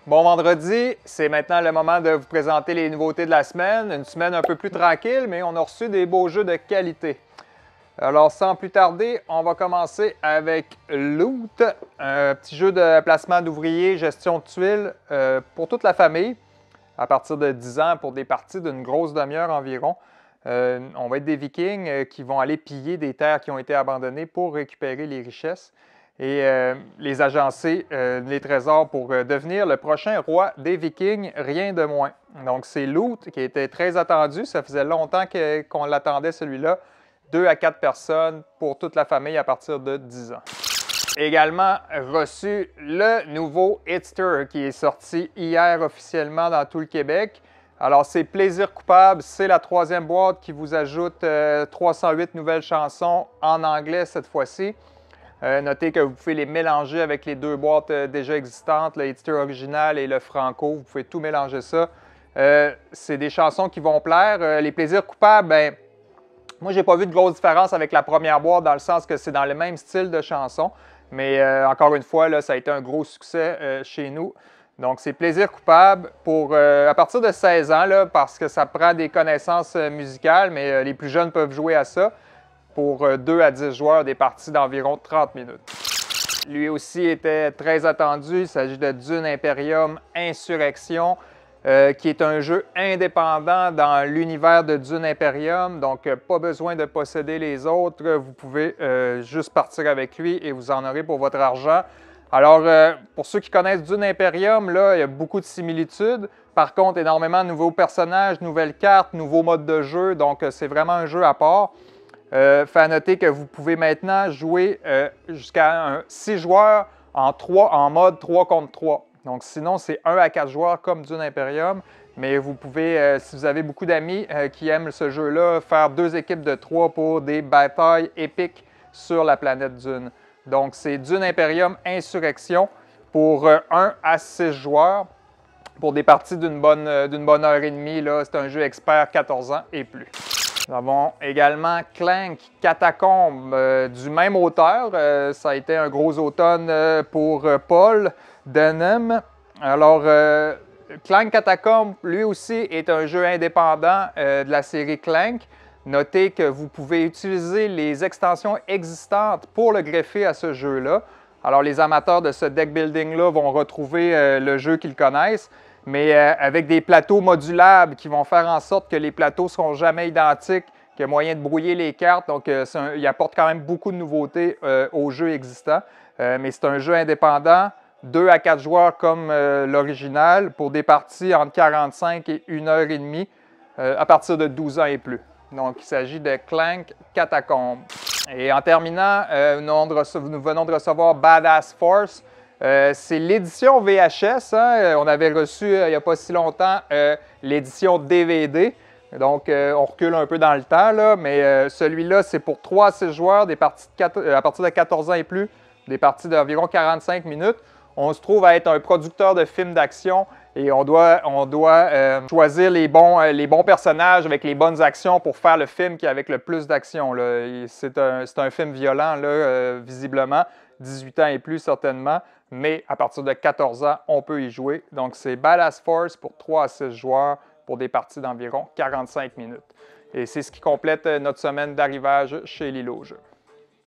Bon vendredi, c'est maintenant le moment de vous présenter les nouveautés de la semaine. Une semaine un peu plus tranquille, mais on a reçu des beaux jeux de qualité. Alors, sans plus tarder, on va commencer avec Loot, un petit jeu de placement d'ouvriers, gestion de tuiles pour toute la famille, à partir de 10 ans pour des parties d'une grosse demi-heure environ. On va être des Vikings qui vont aller piller des terres qui ont été abandonnées pour récupérer les richesses et les agencer les trésors pour devenir le prochain roi des Vikings, rien de moins. Donc, c'est Loot qui était très attendu. Ça faisait longtemps qu'on l'attendait, celui-là. 2 à 4 personnes pour toute la famille à partir de 10 ans. Également reçu le nouveau Hitster qui est sorti hier officiellement dans tout le Québec. Alors, c'est Plaisir coupable, c'est la 3e boîte qui vous ajoute 308 nouvelles chansons en anglais cette fois-ci. Notez que vous pouvez les mélanger avec les 2 boîtes déjà existantes, le Hitster original et le Franco. Vous pouvez tout mélanger ça. C'est des chansons qui vont plaire. Les Plaisirs coupables, ben, moi, je n'ai pas vu de grosse différence avec la première boîte dans le sens que c'est dans le même style de chanson. Mais encore une fois, là, ça a été un gros succès chez nous. Donc, c'est Plaisir coupable pour à partir de 16 ans, là, parce que ça prend des connaissances musicales, mais les plus jeunes peuvent jouer à ça. Pour 2 à 10 joueurs, des parties d'environ 30 minutes. Lui aussi était très attendu. Il s'agit de Dune Imperium Insurrection, qui est un jeu indépendant dans l'univers de Dune Imperium. Donc, pas besoin de posséder les autres. Vous pouvez juste partir avec lui et vous en aurez pour votre argent. Alors, pour ceux qui connaissent Dune Imperium, là, il y a beaucoup de similitudes. Par contre, énormément de nouveaux personnages, nouvelles cartes, nouveaux modes de jeu. Donc, c'est vraiment un jeu à part. Fait à noter que vous pouvez maintenant jouer jusqu'à 6 joueurs en mode 3 contre 3. Donc sinon, c'est 1 à 4 joueurs comme Dune Imperium. Mais vous pouvez, si vous avez beaucoup d'amis qui aiment ce jeu-là, faire 2 équipes de 3 pour des batailles épiques sur la planète Dune. Donc c'est Dune Imperium Insurrection pour 1 à 6 joueurs pour des parties d'une bonne heure et demie. C'est un jeu expert 14 ans et plus. Nous avons également Clank Catacombe du même auteur. Ça a été un gros automne pour Paul Denham. Alors, Clank Catacombe, lui aussi, est un jeu indépendant de la série Clank. Notez que vous pouvez utiliser les extensions existantes pour le greffer à ce jeu-là. Alors, les amateurs de ce deck building-là vont retrouver le jeu qu'ils connaissent, mais avec des plateaux modulables qui vont faire en sorte que les plateaux ne seront jamais identiques, qu'il y a moyen de brouiller les cartes. Donc, il apporte quand même beaucoup de nouveautés au jeu existant. Mais c'est un jeu indépendant, 2 à 4 joueurs comme l'original, pour des parties entre 45 et 1 heure et demie à partir de 12 ans et plus. Donc, il s'agit de Clank Catacombe. Et en terminant, nous venons de recevoir Badass Force. C'est l'édition VHS. Hein? On avait reçu il n'y a pas si longtemps l'édition DVD. Donc, on recule un peu dans le temps, là, mais celui-là, c'est pour 3 à 6 joueurs, des parties à partir de 14 ans et plus, des parties d'environ 45 minutes. On se trouve à être un producteur de films d'action et on doit choisir les bons personnages avec les bonnes actions pour faire le film qui a avec le plus d'action. C'est un film violent, là, visiblement, 18 ans et plus certainement, mais à partir de 14 ans, on peut y jouer. Donc, c'est Badass Force pour 3 à 6 joueurs pour des parties d'environ 45 minutes. Et c'est ce qui complète notre semaine d'arrivage chez Lilo Jeux.